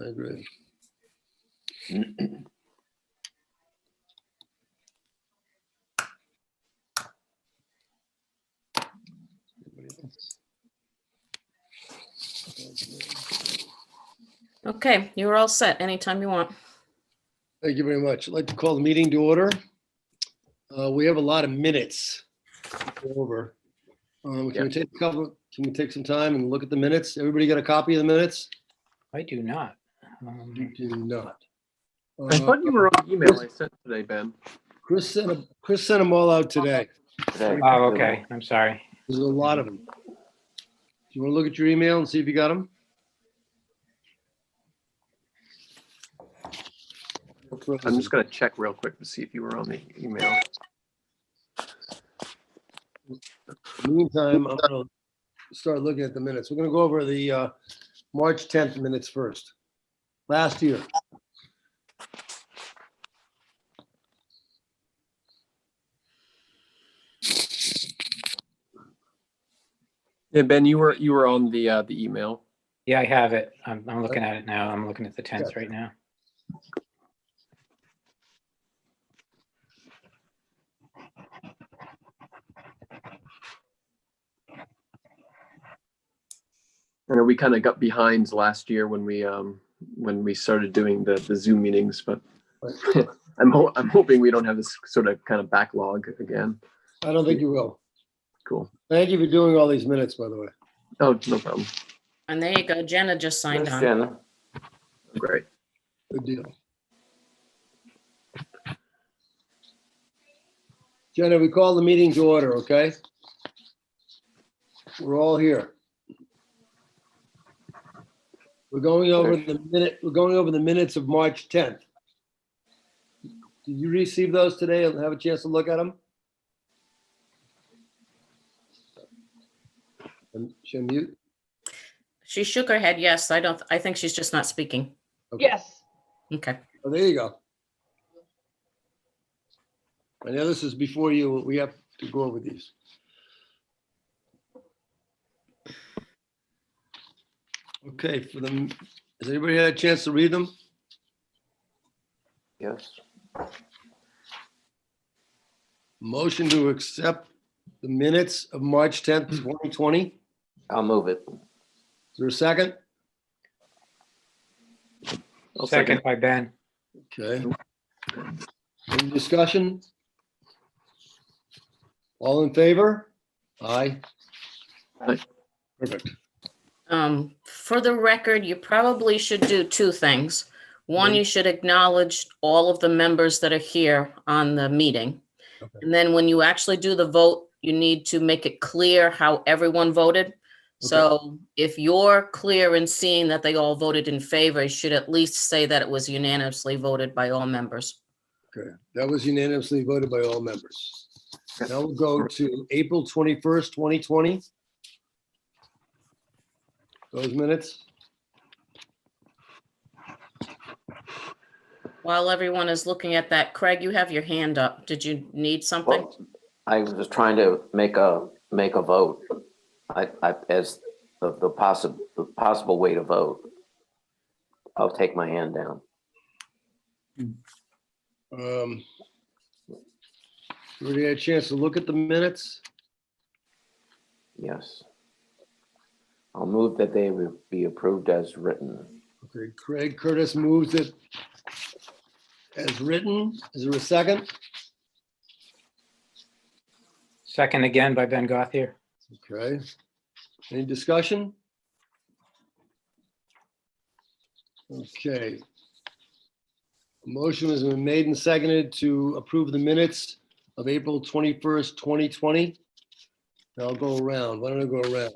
I agree. Okay, you're all set anytime you want. Thank you very much. I'd like to call the meeting to order. We have a lot of minutes to go over. Can we take some time and look at the minutes? Everybody got a copy of the minutes? I do not. You do not. I thought you were on the email I sent today, Ben. Chris sent them all out today. Oh, okay. I'm sorry. There's a lot of them. Do you want to look at your email and see if you got them? I'm just going to check real quick to see if you were on the email. In the meantime, I'm going to start looking at the minutes. We're going to go over the March 10th minutes first. Last year. Yeah, Ben, you were on the email. Yeah, I have it. I'm looking at it now. I'm looking at the 10th right now. I know we kind of got behind last year when we started doing the Zoom meetings, but I'm hoping we don't have this sort of kind of backlog again. I don't think you will. Cool. Thank you for doing all these minutes, by the way. Oh, no problem. And there you go. Jenna just signed on. Jenna. Great. Good deal. Jenna, we call the meeting to order, okay? We're all here. We're going over the minutes of March 10th. Did you receive those today and have a chance to look at them? Should I mute? She shook her head. Yes, I think she's just not speaking. Okay. Yes. Okay. Oh, there you go. I know this is before you. We have to go over these. Okay, for them, has anybody had a chance to read them? Yes. Motion to accept the minutes of March 10th, 2020. I'll move it. Is there a second? I'll Second by Ben. Okay. Any discussion? All in favor? Aye. Aye. Perfect. For the record, you probably should do two things. One, Mhm. you should acknowledge all of the members that are here on the meeting. Okay. And then when you actually do the vote, you need to make it clear how everyone voted. So if you're clear in seeing that they all voted in favor, you should at least say that it was unanimously voted by all members. Okay, that was unanimously voted by all members. Now we'll go to April 21st, 2020. Those minutes. While everyone is looking at that, Craig, you have your hand up. Did you need something? Well, I was trying to make a vote. As the possible way to vote. I'll take my hand down. Everybody had a chance to look at the minutes? Yes. I'll move that they would be approved as written. Okay, Craig Curtis moves it as written. Is there a second? Second again by Ben Gothier. Okay. Any discussion? Okay. A motion has been made and seconded to approve the minutes of April 21st, 2020. I'll go around. Why don't I go around?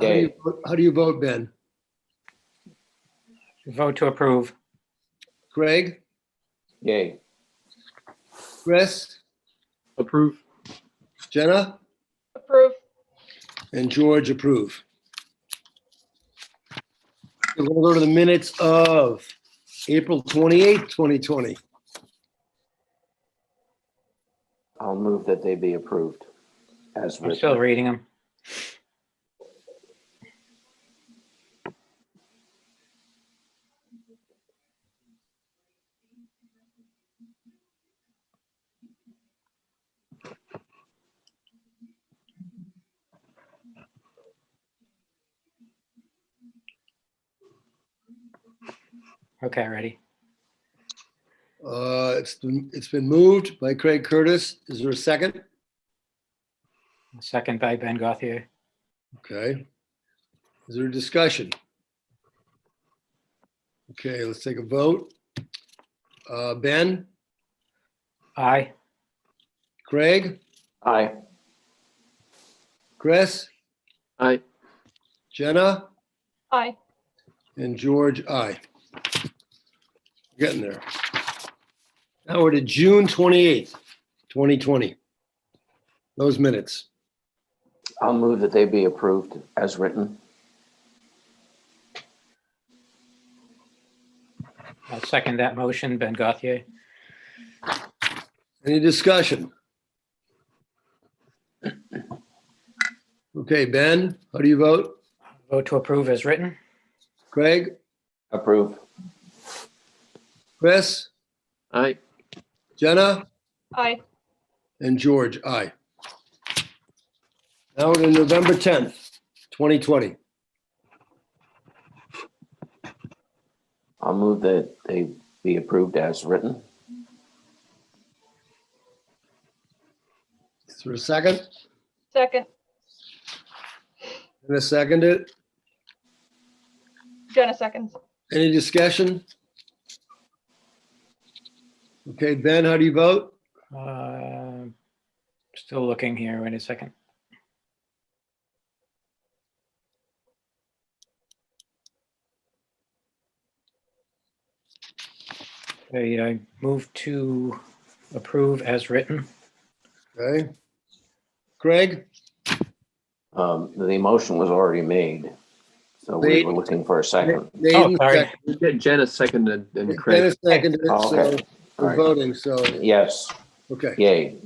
Yay. How do you vote, Ben? Vote to approve. Craig? Yay. Chris? Approve. Jenna? Approve. And George approve. We're going to go to the minutes of April 28th, 2020. I'll move that they be approved as I'm still written. reading them. Okay, ready. It's been moved by Craig Curtis. Is there a second? Second by Ben Gauthier. Okay. Is there a discussion? Okay, let's take a vote. Ben, Aye. Craig, Aye. Chris, Aye. Jenna, Aye. and George, aye. Getting there. Now we're to June 28th, 2020. Those minutes. I'll move that they be approved as written. I'll second that motion, Ben Gauthier. Any discussion? Okay, Ben, how do you vote? Vote to approve as written. Craig, Approve. Chris, Aye. Jenna, Aye. and George, aye. Now we're to November 10th, 2020. I'll move that they be approved as written. Is there a second? Second. And a seconded? Jenna seconds. Any discussion? Okay, Ben, how do you vote? Still looking here. Wait a second. I move to approve as written. Okay. Craig, The motion was already made, so we Made. were looking for a second. Nate, Oh, sorry. Jenna seconded and Dennis Craig. seconded it, Oh, so okay. All we're right. voting, so, Yes, okay. yay.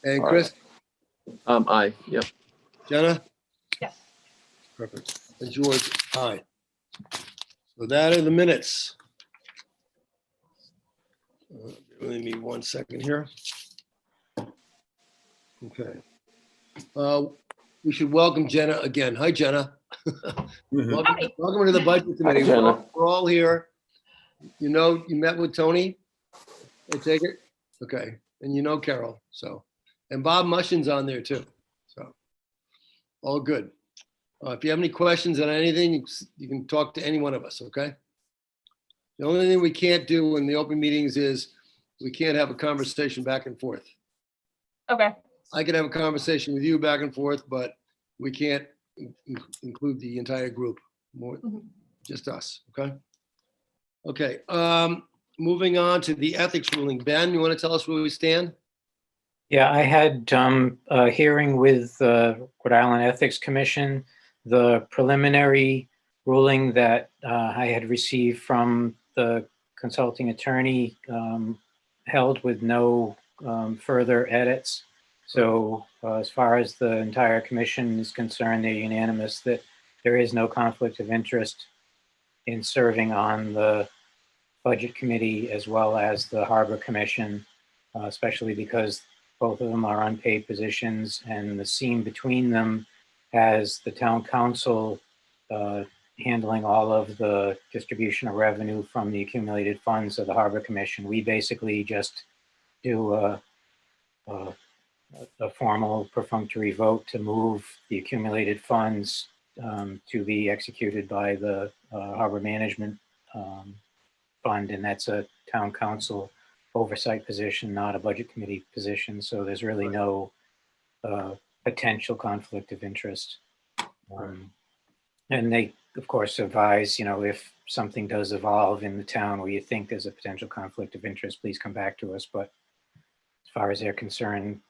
And All Chris, Aye. Yep. Jenna? Yes. Perfect. And George, aye. So that are the minutes. Let me 1 second here. Okay. We should welcome Jenna again. Hi, Jenna. Welcome Hi. welcome to the Budget Committee. Jenna. We're all here. You know, you met with Tony? I take it? Okay. And you know Carol, so. And Bob Mushin's on there too, so. All good. If you have any questions on anything, you can talk to any one of us, okay? The only thing we can't do in the open meetings is we can't have a conversation back and forth. Okay. I can have a conversation with you back and forth, but we can't include the entire group, more, Mhm. just us, okay? Okay, moving on to the ethics ruling. Ben, you want to tell us where we stand? Yeah, I had a hearing with the Rhode Island Ethics Commission. The preliminary ruling that I had received from the consulting attorney held with no further edits. So as far as the entire commission is concerned, they're unanimous that there is no conflict of interest in serving on the Budget Committee as well as the Harbor Commission, especially because both of them are unpaid positions, and the seam between them has the town council handling all of the distribution of revenue from the accumulated funds of the Harbor Commission. We basically just do a formal perfunctory vote to move the accumulated funds to be executed by the Harbor Management Fund, and that's a town council oversight position, not a budget committee position. So there's really no potential conflict of interest. And they, of course, advise, if something does evolve in the town where you think there's a potential conflict of interest, please come back to us. But as far as they're concerned,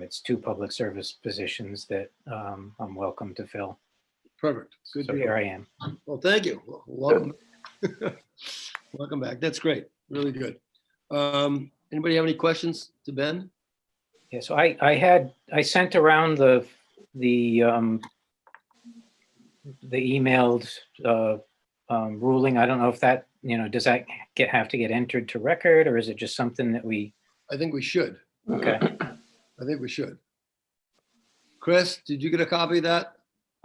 it's two public service positions that I'm welcome to fill. Perfect. Good So to here hear. I am. Well, thank you. Welcome. Welcome back. That's great. Really good. Anybody have any questions to Ben? Yeah, so I sent around the emailed ruling. I don't know if that, does that have to get entered to record, or is it just something that we, I think we should. okay. I think we should. Chris, did you get a copy of that?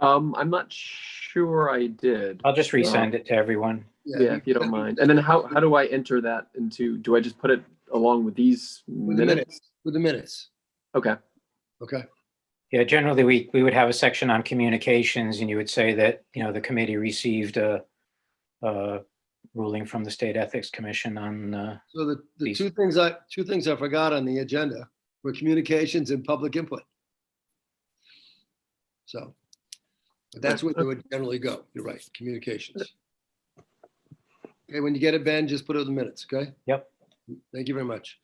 I'm not sure I did. I'll just resend it to everyone. Yeah, if you don't mind. And then how do I enter that into, do I just put it along with these With the minutes? minutes, with the minutes. Okay, Okay, Yeah, generally, we would have a section on communications, and you would say that, the committee received a ruling from the State Ethics Commission on, so the These- two things I forgot on the agenda were communications and public input. So, but that's where they would generally go. You're right, communications. Okay, when you get it, Ben, just put it in the minutes, okay? Yep. Thank you very much.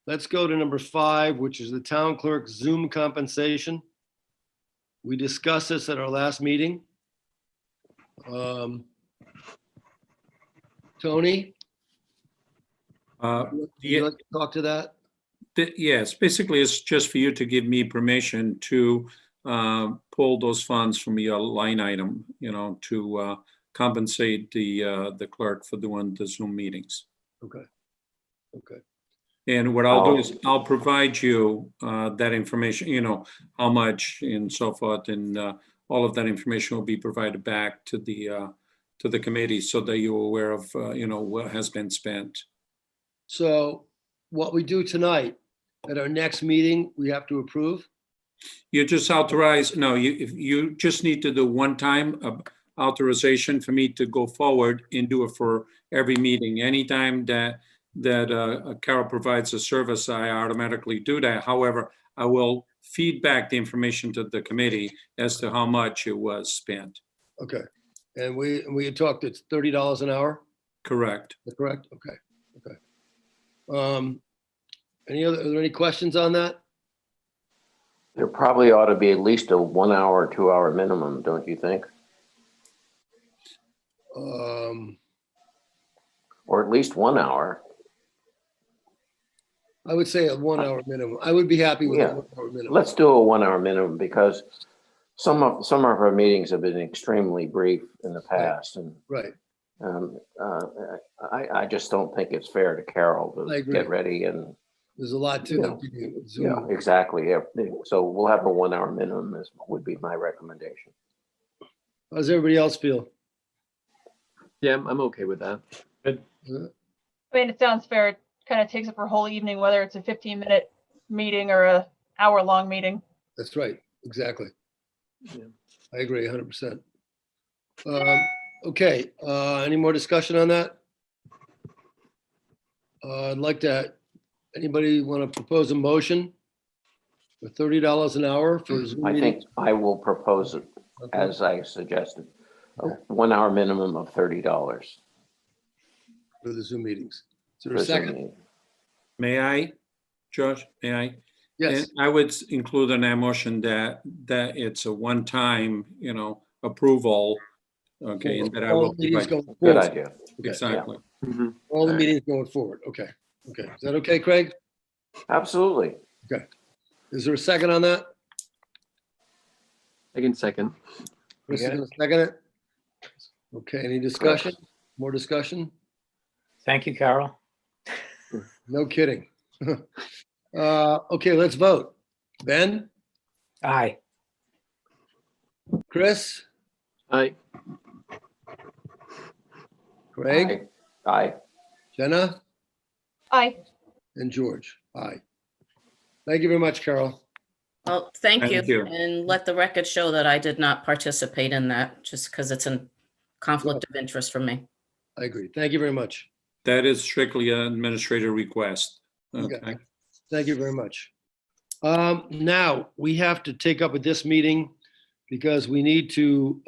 Let's go to number 5, which is the town clerk Zoom compensation. We discussed this at our last meeting. Tony, would you like to talk to that? Yes, basically, it's just for you to give me permission to pull those funds from your line item, to compensate the clerk for doing the Zoom meetings. Okay. Okay. And what I'll do is I'll provide you that information, how much and so forth, and all of that information will be provided back to the committee so that you're aware of, what has been spent. So what we do tonight, at our next meeting, we have to approve? You just authorize, no, you just need to do one time authorization for me to go forward and do it for every meeting. Anytime that Carol provides a service, I automatically do that. However, I will feed back the information to the committee as to how much it was spent. Okay. And we had talked, it's $30 an hour? Correct. Is that correct? Okay. Okay. Are there any questions on that? There probably ought to be at least a 1 hour, 2 hour minimum, don't you think? Or at least 1 hour. I would say a 1 hour minimum. I would be happy with a Yeah. 1 hour minimum. Let's do a 1 hour minimum because some of our meetings have been extremely brief in the past, and Right. I just don't think it's fair to Carol I to agree. get ready and There's a lot to Yeah. it. yeah, exactly. Yeah. So we'll have a 1 hour minimum would be my recommendation. How does everybody else feel? yeah, I'm okay with that. I mean, it sounds fair. It kind of takes up our whole evening, whether it's a 15-minute meeting or a hour-long meeting. That's right. Exactly. Yeah. I agree 100%. Okay, any more discussion on that? I'd like to, anybody want to propose a motion for $30 an hour for Zoom I meeting? think I will propose it Okay. as I suggested. A 1 hour minimum of $30. For the Zoom meetings. Is there for a Zoom second? meeting. May I, Josh? May I? Yes. And I would include in that motion that it's a one-time, approval. Okay, and that I All will the meetings provide. going Good forward. idea. Okay. Exactly. Mhm. All the Alright. meetings going forward. Okay. Okay. Is that okay, Craig? Absolutely. Is there a second on that? I can second. Chris is got it. gonna second it? Okay, any discussion? More discussion? thank you, Carol. No kidding. Okay, let's vote. Ben, Aye. Chris, Aye. Craig, Aye. Jenna, Aye. and George. Aye. Thank you very much, Carol. Well, thank you. Thank you. And let the record show that I did not participate in that, just because it's a conflict of interest for me. I agree. Thank you very much. That is strictly an administrative request. Okay. Okay. Thank you very much. Now, we have to take up at this meeting because we need to,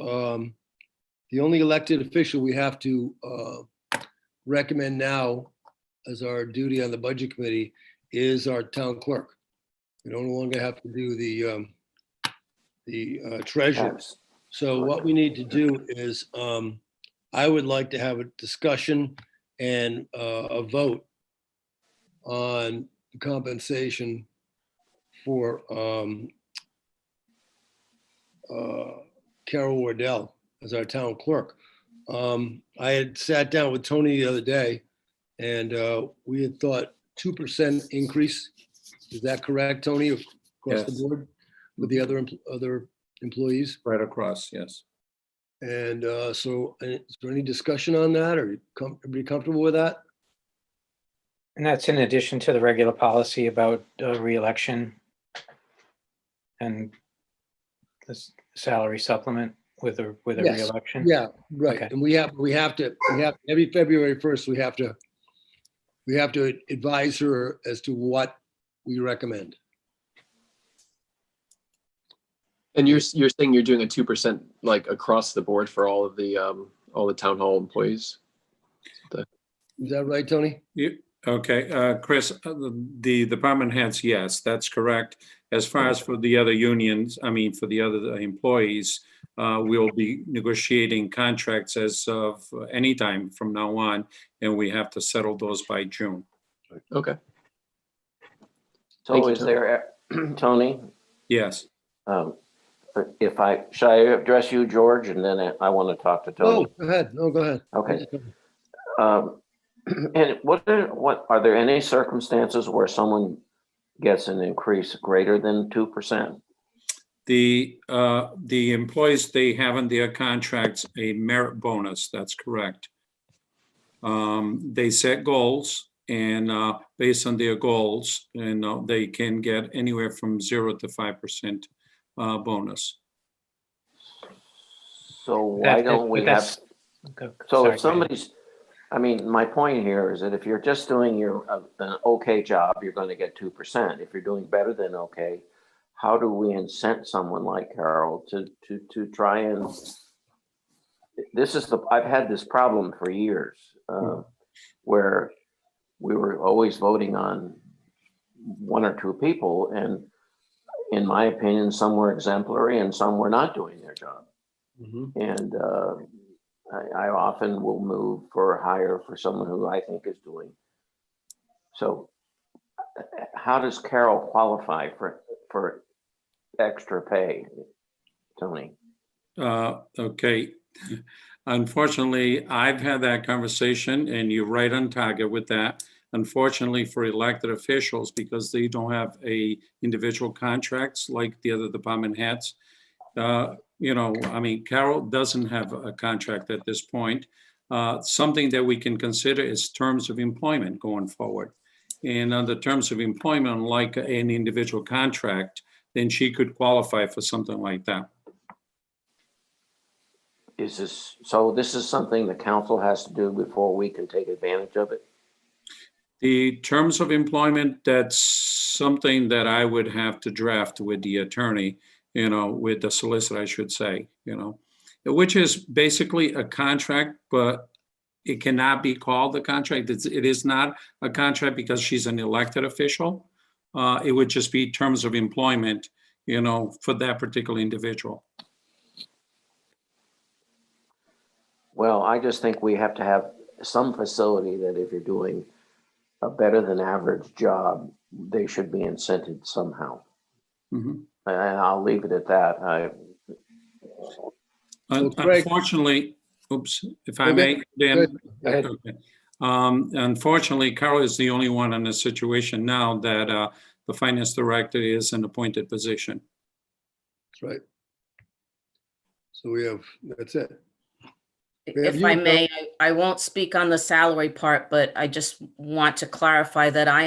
the only elected official we have to recommend now as our duty on the budget committee is our town clerk. We no longer have to do the treasurer. Abs- So what we need to do is, I would like to have a discussion and a vote on the compensation for Carol Wardell as our town clerk. I had sat down with Tony the other day and we had thought 2% increase. Is that correct, Tony, across the Yes. board with the other employees. Right across, yes. And so is there any discussion on that? Are you everybody comfortable with that? And that's in addition to the regular policy about reelection and this salary supplement with a Yes. reelection? Yeah, right. Okay. And we have every February 1st, we have to advise her as to what we recommend. And you're saying you're doing a 2% like across the board for all the town hall employees? Is that right, Tony? Okay, Chris, the department heads, yes, that's correct. As far as for the other unions, I mean, for the other employees, we'll be negotiating contracts as of any time from now on, and we have to settle those by June. Okay. So Thank you, is Tony. there, Tony, Yes. should I address you, George, and then I want to talk to Oh, Tony? go ahead. No, go ahead. Okay. And what are there any circumstances where someone gets an increase greater than 2%? The employees, they have in their contracts a merit bonus, that's correct. They set goals, and based on their goals, and they can get anywhere from 0 to 5% bonus. So why don't we have, so Sorry, if somebody's, I mean, my point here is that if you're just doing an okay job, you're going to get 2%. If you're doing better than okay, how do we incent someone like Carol to try and, I've had this problem for years, where we were always voting on 1 or 2 people, and in my opinion, some were exemplary and some were not doing their job. Mm-hmm. And I often will move for hire for someone who I think is doing. So how does Carol qualify for extra pay, Tony? Okay. Unfortunately, I've had that conversation, and you're right on target with that. Unfortunately for elected officials, because they don't have individual contracts like the other department heads, I mean, Carol doesn't have a contract at this point. Something that we can consider is terms of employment going forward. And under terms of employment, like an individual contract, then she could qualify for something like that. This is something the council has to do before we can take advantage of it? The terms of employment, that's something that I would have to draft with the attorney, with the solicitor, I should say, which is basically a contract, but it cannot be called a contract. It is not a contract because she's an elected official. It would just be terms of employment, for that particular individual. Well, I just think we have to have some facility that if you're doing a better than average job, they should be incented somehow. Mm-hmm. And I'll leave it at that. Unfortunately, oops, if I may, Dan. Go ahead. Okay. Unfortunately, Carol is the only one in this situation now that the finance director is an appointed position. That's right. So that's it. If I may, I won't speak on the salary part, but I just want to clarify that I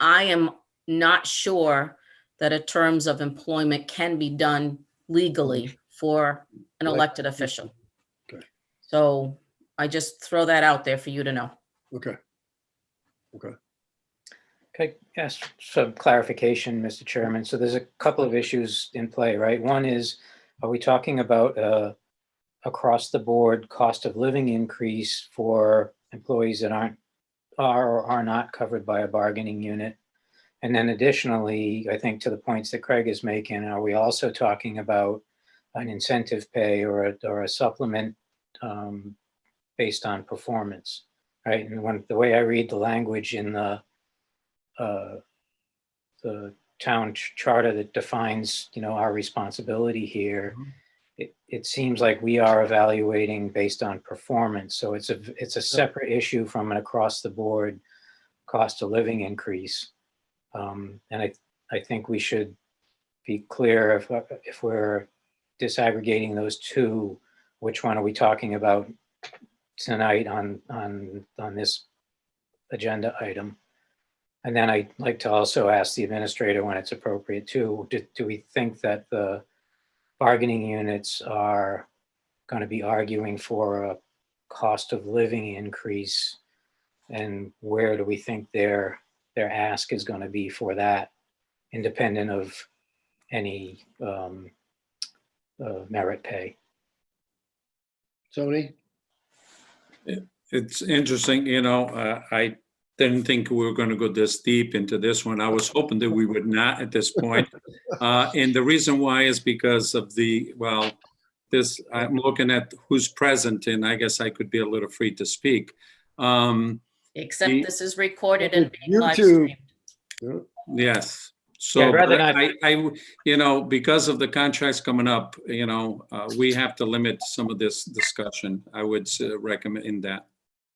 am not sure that a terms of employment can be done legally for an elected official. Okay. So I just throw that out there for you to know. Okay. Okay, yes, some clarification, Mr. Chairman. So there's a couple of issues in play, right? One is, are we talking about across the board cost of living increase for employees that are or are not covered by a bargaining unit? And then additionally, I think to the points that Craig is making, are we also talking about an incentive pay or a supplement based on performance, right? And the way I read the language in the town charter that defines, our responsibility here, it seems like we are evaluating based on performance. So it's a separate issue from an across the board cost of living increase. And I think we should be clear if we're disaggregating those two, which one are we talking about tonight on this agenda item? And then I'd like to also ask the administrator when it's appropriate too, do we think that the bargaining units are going to be arguing for a cost of living increase? And where do we think their ask is going to be for that, independent of any merit pay? Tony? It's interesting, I didn't think we were going to go this deep into this one. I was hoping that we would not at this point. And the reason why is because of I'm looking at who's present, and I guess I could be a little free to speak. Except this is recorded and being live YouTube. streamed. Yes. So Yeah, I'd rather I because of the contracts coming up, we have to limit some of this discussion. I would recommend that.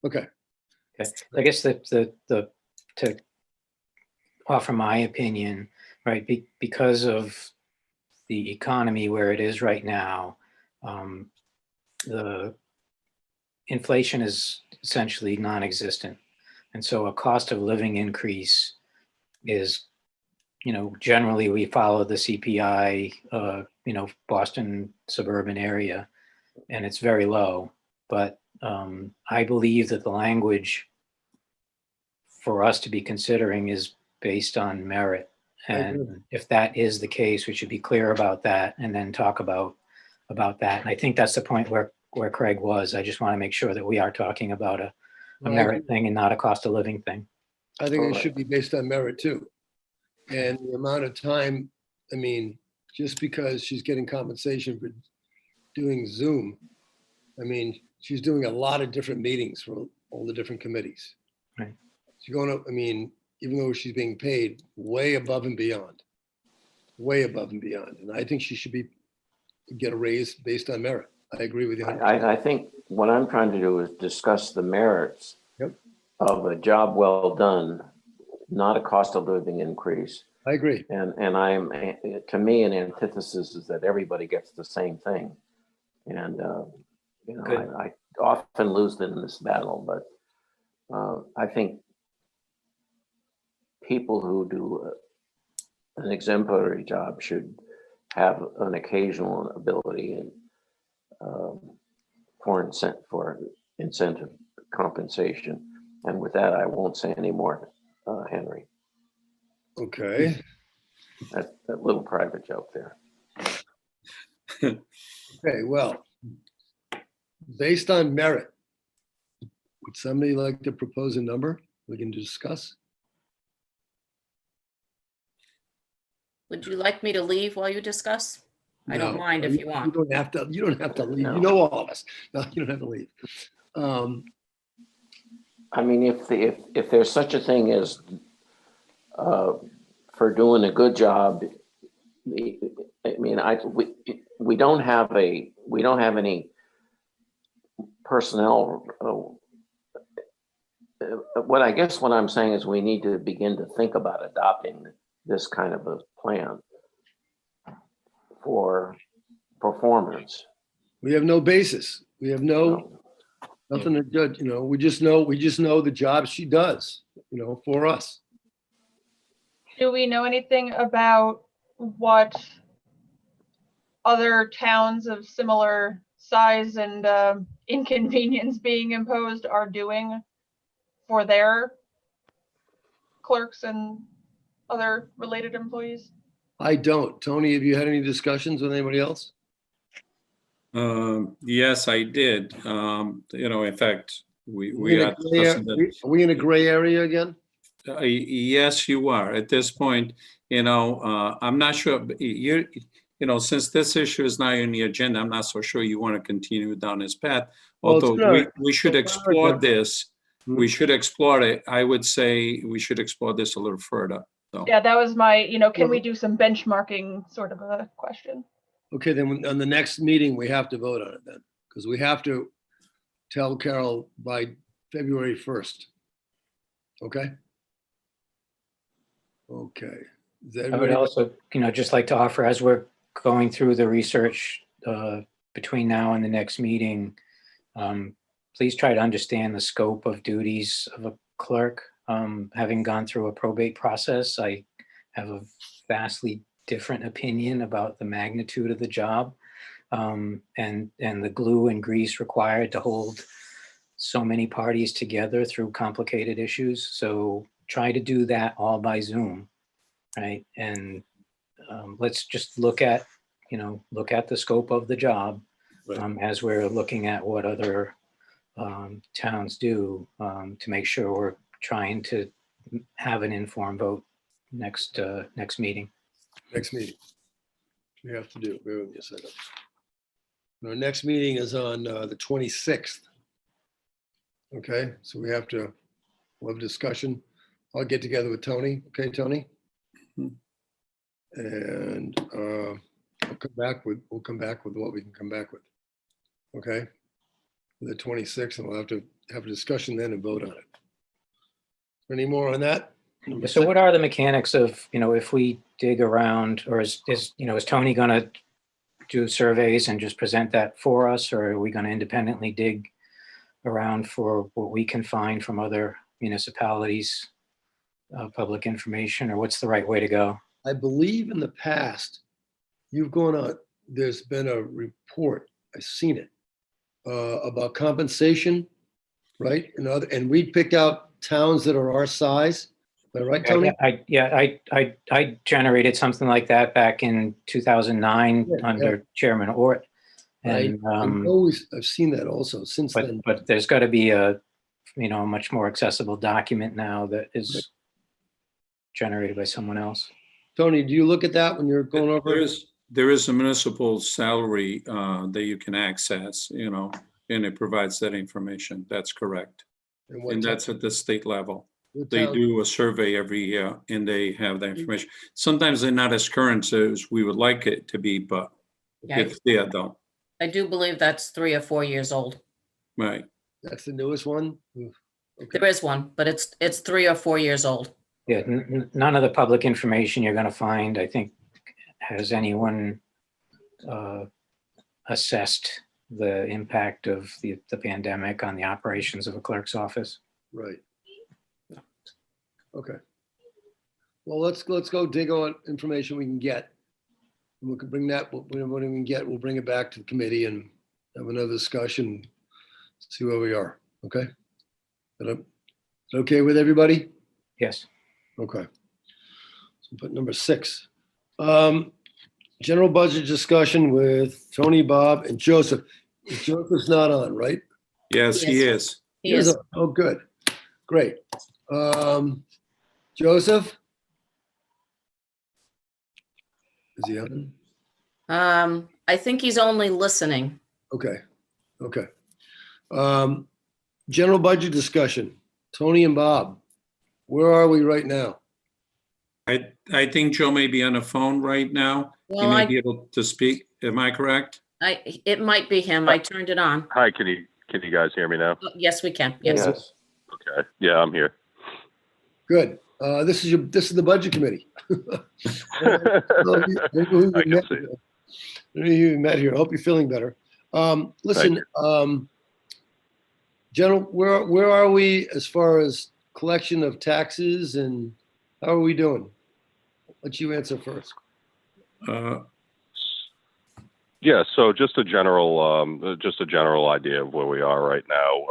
Okay. Okay. I guess to offer my opinion, right, because of the economy where it is right now, the inflation is essentially non-existent. And so a cost of living increase is, generally we follow the CPI, Boston suburban area, and it's very low. But I believe that the language for us to be considering is based on merit. And if that is the case, we should be clear about that and then talk about that. And I think that's the point where Craig was. I just want to make sure that we are talking about a merit thing and not a cost of living thing. I think it should be based on merit too. And the amount of time, just because she's getting compensation for doing Zoom, she's doing a lot of different meetings for all the different committees. Right. She's going to, even though she's being paid way above and beyond. And I think she should get a raise based on merit. I agree with you. I think what I'm trying to do is discuss the merits Yep. of a job well done, not a cost of living increase. I agree. And to me, an antithesis is that everybody gets the same thing. And, I often lose in this battle, but I think people who do an exemplary job should have an occasional ability and for incentive compensation. And with that, I won't say any more, Henry. Okay. That little private joke there. Okay, well, based on merit, would somebody like to propose a number we can discuss? Would you like me to leave while you discuss? I don't No, mind if you want. You don't have to leave. No. You know all of us. No, you don't have to leave. If there's such a thing as for doing a good job, we don't have any personnel. What I'm saying is we need to begin to think about adopting this kind of a plan for performance. We have no basis. We have nothing to judge. We just know the job she does, for us. Do we know anything about what other towns of similar size and inconvenience being imposed are doing for their clerks and other related employees? I don't. Tony, have you had any discussions with anybody else? Yes, I did. In fact, we are Are discussing that. we in a gray area again? Yes, you are. At this point, I'm not sure. Since this issue is not on the agenda, I'm not so sure you want to continue down this path. Although we should explore this. We should explore it. I would say we should explore this a little further. So. Yeah, that was my, can we do some benchmarking sort of a question? Okay, then on the next meeting, we have to vote on it then, because we have to tell Carol by February 1st. Okay? Okay. I would also, just like to offer, as we're going through the research between now and the next meeting, please try to understand the scope of duties of a clerk. Having gone through a probate process, I have a vastly different opinion about the magnitude of the job, and the glue and grease required to hold so many parties together through complicated issues. So try to do that all by Zoom, right? And let's just look at the scope of the job, as we're looking at what other towns do, to make sure we're trying to have an informed vote next meeting. Next meeting. We have to do. Bear with me a second. Our next meeting is on the 26th. Okay, so we'll have a discussion. I'll get together with Tony. Okay, Tony? And we'll come back with what we can come back with. Okay? The 26th, and we'll have to have a discussion then and vote on it. Any more on that? So what are the mechanics of, if we dig around, or is Tony going to do surveys and just present that for us, or are we going to independently dig around for what we can find from other municipalities, public information, or what's the right way to go? I believe in the past, there's been a report, I've seen it, about compensation, right? And we'd pick out towns that are our size. Am I right, Tony? I generated something like that back in 2009 under Chairman Ort. And I've seen that also since then. But there's got to be a much more accessible document now that is generated by someone else. Tony, do you look at that when you're going over? There is a municipal salary that you can access, and it provides that information. That's correct. And that's at the state level. They do a survey every year and they have that information. Sometimes they're not as current as we would like it to be, but it's there though. I do believe that's 3 or 4 years old. Right. That's the newest one? Okay. There is one, but it's 3 or 4 years old. Yeah, none of the public information you're going to find, I think, has anyone assessed the impact of the pandemic on the operations of a clerk's office. Right. Okay. Well, let's go dig on information we can get. And we can bring that, whatever we can get, we'll bring it back to the committee and have another discussion, see where we are. Okay? Is that okay with everybody? Yes. Okay. So put number 6. General budget discussion with Tony, Bob, and Joseph. Joseph's not on, right? Yes, he is. He is. Oh, good. Great. Joseph? Is he on? I think he's only listening. Okay. General budget discussion. Tony and Bob, where are we right now? I think Joe may be on the phone right now. Well, he may be able to speak. Am I correct? It might be him. I turned it on. Hi, can you guys hear me now? Yes, we can. Yes. Okay. Yeah, I'm here. Good. This is the budget committee. I can see it. You met here. I hope you're feeling better. Listen, General, where are we as far as collection of taxes and how are we doing? Let you answer first. Yeah, so just a general idea of where we are right now.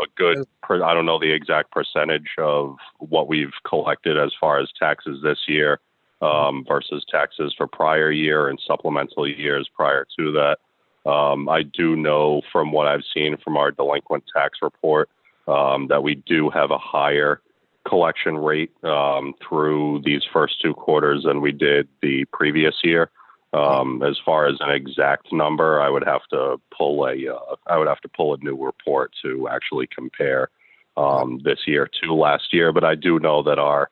I don't know the exact percentage of what we've collected as far as taxes this year versus taxes for prior year and supplemental years prior to that. I do know from what I've seen from our delinquent tax report that we do have a higher collection rate through these first 2 quarters than we did the previous year. As far as an exact number, I would have to pull a new report to actually compare this year to last year. But I do know that our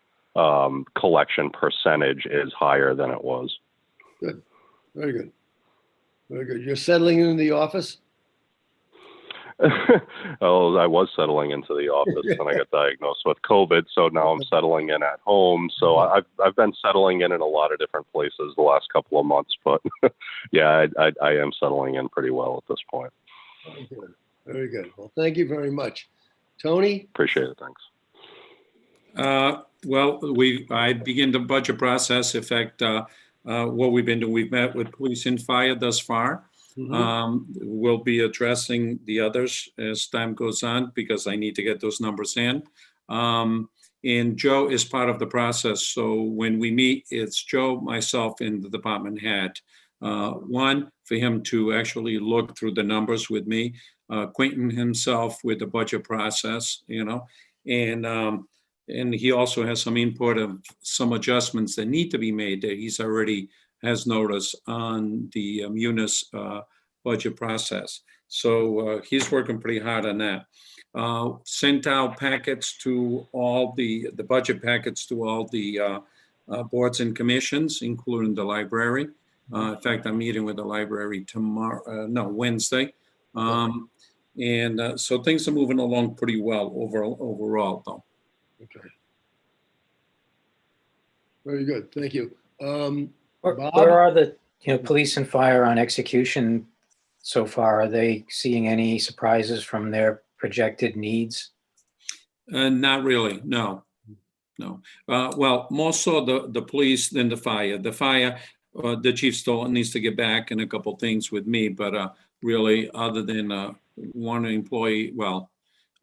collection percentage is higher than it was. Good. Very good. Very good. You're settling in the office? Oh, I was settling into the office when I got diagnosed with COVID, so now I'm settling in at home. So I've been settling in a lot of different places the last couple of months, but yeah, I am settling in pretty well at this point. Very good. Very good. Well, thank you very much. Tony? Appreciate it. Thanks. Well, I begin the budget process. In fact, what we've been doing, we've met with police and fire thus far. We'll be addressing the others as time goes on because I need to get those numbers in. And Joe is part of the process. So when we meet, it's Joe, myself, and the department head. One, for him to actually look through the numbers with me, acquainting himself with the budget process, and he also has some input of some adjustments that need to be made that he's already has noticed on the Munis budget process. So he's working pretty hard on that. Sent out packets to all the budget packets to all the boards and commissions, including the library. In fact, I'm meeting with the library Wednesday. And so things are moving along pretty well overall though. Okay. Very good. Thank you. Where are the police and fire on execution so far? Are they seeing any surprises from their projected needs? Not really. No. Well, more so the police than the fire. The fire, the chief still needs to get back in a couple things with me, but really, other than one employee, well,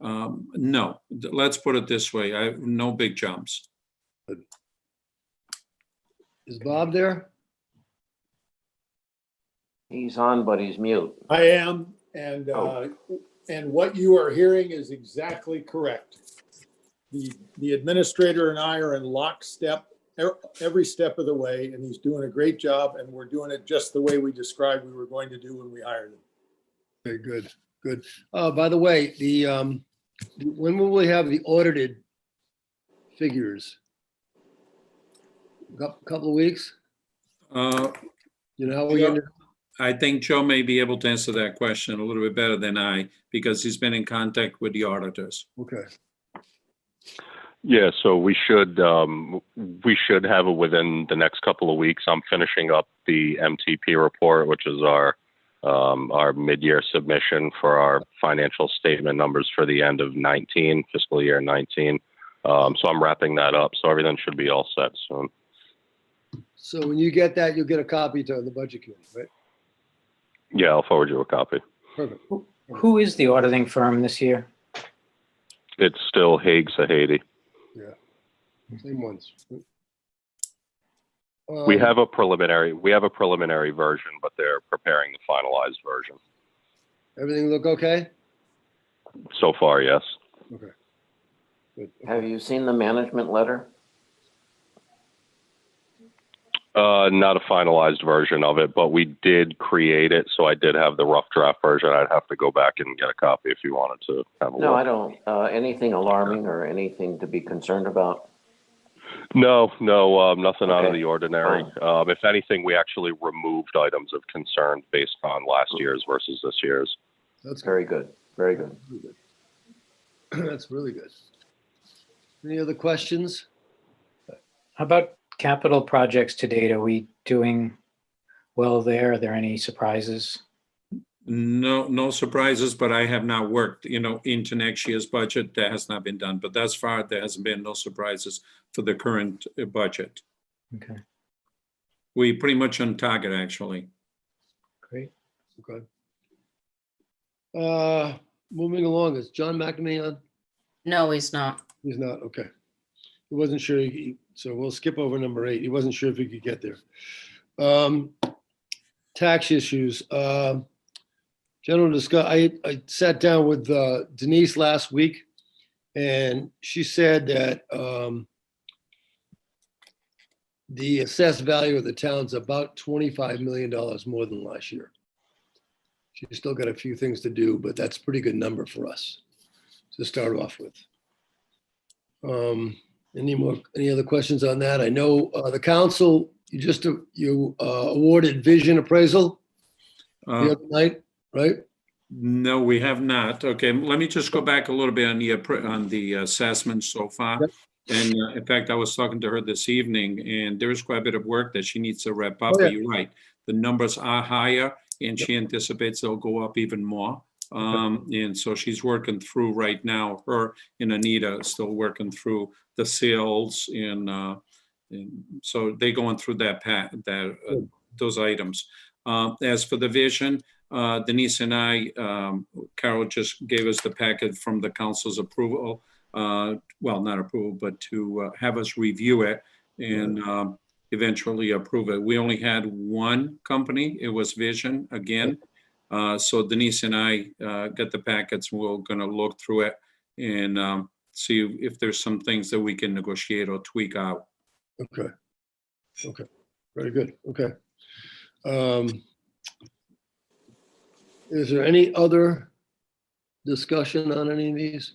no. Let's put it this way: no big jumps. Is Bob there? He's on, but he's mute. I am, and what you are hearing is exactly correct. The administrator and I are in lockstep every step of the way, and he's doing a great job, and we're doing it just the way we described we were going to do when we hired him. Very good. Good. By the way, when will we have the audited figures? Couple of weeks? How we ended? I think Joe may be able to answer that question a little bit better than I, because he's been in contact with the auditors. Okay. Yeah, so we should have it within the next couple of weeks. I'm finishing up the MTP report, which is our mid-year submission for our financial statement numbers for the end of 19, fiscal year 19. So I'm wrapping that up. So everything should be all set soon. So when you get that, you'll get a copy to the budget committee, right? Yeah, I'll forward you a copy. Perfect. Who is the auditing firm this year? It's still Hague Sahadi. Yeah, same ones. We have a preliminary version, but they're preparing the finalized version. Everything look okay? So far, yes. Okay. Good. Have you seen the management letter? Not a finalized version of it, but we did create it, so I did have the rough draft version. I'd have to go back and get a copy if you wanted to have a look. No, I don't. Anything alarming or anything to be concerned about? No, nothing out of Okay, the ordinary. If anything, we actually removed items of concern based on last year's versus this year's. That's Very good. Very good. That's really good. Any other questions? How about capital projects to date? Are we doing well there? Are there any surprises? No surprises, but I have not worked, into next year's budget. That has not been done, but thus far there hasn't been no surprises for the current budget. Okay, We pretty much on target, actually. great. Okay. Moving along, is John McNamee on? No, he's not. He's not, okay. He wasn't sure, so we'll skip over number 8. He wasn't sure if he could get there. Tax issues. General discuss. I sat down with Denise last week, and she said that the assessed value of the town's about $25 million more than last year. She's still got a few things to do, but that's a pretty good number for us to start off with. Any other questions on that? I know the council, you awarded vision appraisal the other night, right? No, we have not. Okay, let me just go back a little bit on the assessment so far. Yep. And in fact, I was talking to her this evening, and there is quite a bit of work that she needs to wrap up. Oh, yeah. But you're right, the numbers are higher, and she anticipates they'll go up even more. And so she's working through right now. Her and Anita are still working through the sales, and so they're going through those items. As for the vision, Denise and I, Carol just gave us the packet from the council's approval. Well, not approval, but to have us review it and eventually approve it. We only had one company. It was Vision again. So Denise and I got the packets. We're going to look through it and see if there's some things that we can negotiate or tweak out. Okay. Okay. Very good. Okay. Is there any other discussion on any of these?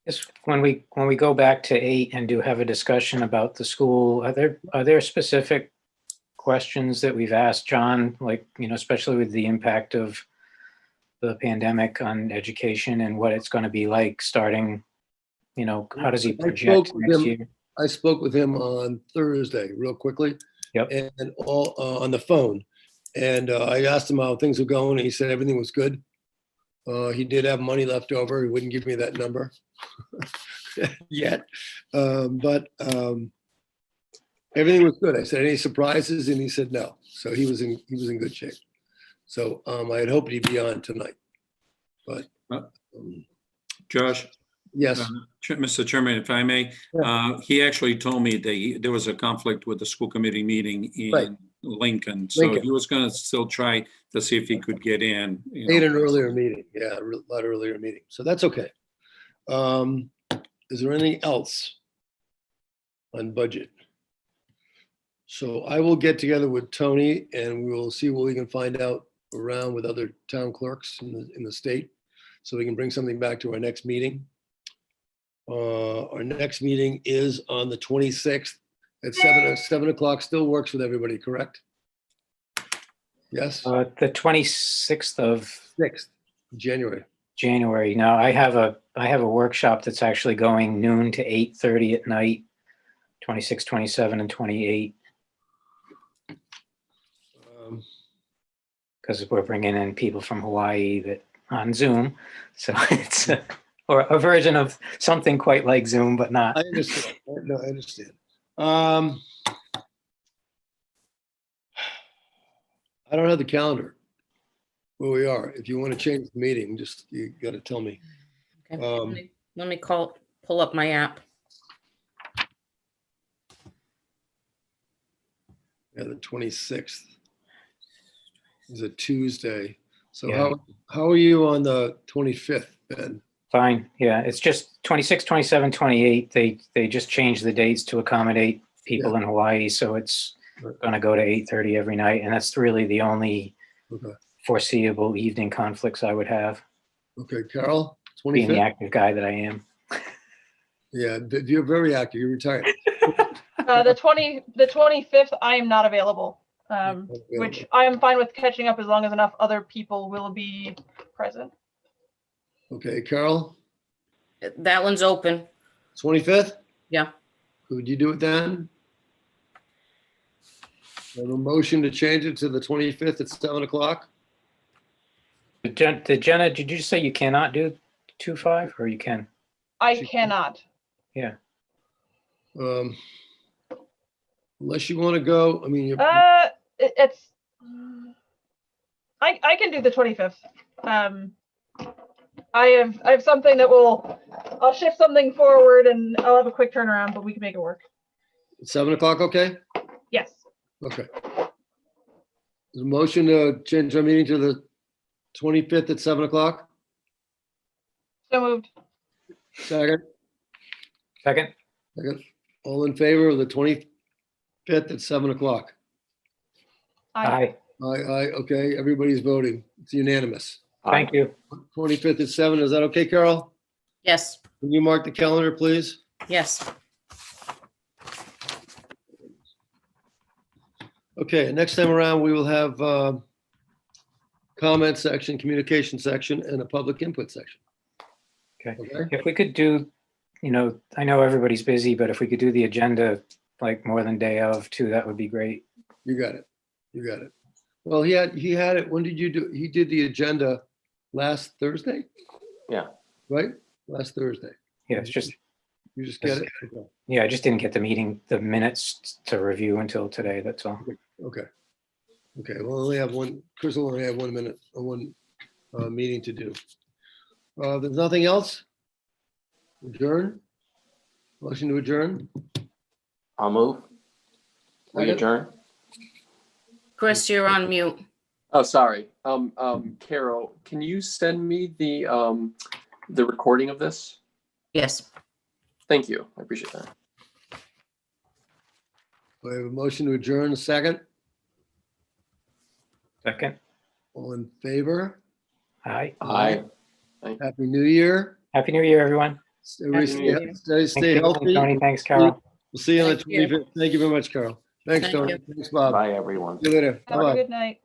Yes, when we go back to 8 and do have a discussion about the school, are there specific questions that we've asked John, like, especially with the impact of the pandemic on education and what it's going to be like starting, how does he project next year? I spoke with him on Thursday, real quickly. Yep. And all on the phone. And I asked him how things were going, and he said everything was good. He did have money left over. He wouldn't give me that number yet. But everything was good. I said, any surprises? And he said no. So he was in good shape. So I had hoped he'd be on tonight. But Josh? Yes. Mr. Chairman, if I may, he actually told me that there was a conflict with the school committee meeting in Lincoln. So he was going to still try to see if he could get in. Made an earlier meeting. Yeah, a lot earlier meeting. So that's okay. Is there anything else on budget? So I will get together with Tony and we will see what we can find out around with other town clerks in the state, so we can bring something back to our next meeting. Our next meeting is on the 26th at 7 o'clock. Still works with everybody, correct? Yes? The 26th of 6th, January. January. Now I have a workshop that's actually going noon to 8:30 at night, 26, 27, and 28. Because we're bringing in people from Hawaii on Zoom. So it's or a version of something quite like Zoom, but not. I understand. No, I understand. I don't have the calendar where we are. If you want to change the meeting, you got to tell me. Okay. Let me pull up my app. Yeah, the 26th is a Tuesday. So Yeah. how are you on the 25th, Ben? Fine. Yeah, it's just 26, 27, 28. They just changed the dates to accommodate people in Hawaii. So it's going to go to 8:30 every night. And that's really the only foreseeable evening conflicts I would have. Okay, Carol, Being the 25th? active guy that I am. Yeah, you're very active. You're retired. The 25th, I am not available, which I am fine with catching up as long as enough other people will be present. Okay, Carol, That one's open. 25th? Yeah. Could you do it then? I have a motion to change it to the 25th at 7 o'clock. Jenna, did you say you cannot do 2-5 or you can? I cannot. Yeah. Unless you want to go, I mean, It's I can do the 25th. I have something I'll shift something forward and I'll have a quick turnaround, but we can make it work. 7 o'clock, okay? Yes. Okay. There's a motion to change our meeting to the 25th at 7 o'clock. So moved. Second. Second? All in favor of the 25th at 7 o'clock? Aye. Aye, okay, everybody's voting. It's unanimous. Thank you. 25th at 7, is that okay, Carol? Yes. Can you mark the calendar, please? Yes. Okay, next time around, we will have comment section, communication section, and a public input section. Okay. Okay? If we could do, I know everybody's busy, but if we could do the agenda like more than day of too, that would be great. You got it. You got it. Well, he had it. When did you do? He did the agenda last Thursday, Yeah. right? Last Thursday. Yeah, it's just, You just get it? Okay. yeah, I just didn't get the minutes to review until today, that's all. Okay. Okay, we'll only have one, Chris will only have 1 minute, one meeting to do. There's nothing else? Adjourn? Motion to adjourn? I'll move. We Second. adjourn. Chris, you're on mute. Oh, sorry. Carol, can you send me the recording of this? Yes. Thank you. I appreciate that. We have a motion to adjourn, a second. Second. All in favor? Hi. Aye. Happy New Year. Happy New Year, everyone. Everybody Happy New Year. stay Thank you, healthy. Tony. Thanks, Carol. We'll see you on the Thank you. 25th. Thank you very much, Carol. Thanks, Thank Tony. you. Thanks, Bob. Bye, everyone. See you later. Have a Bye-bye. good night.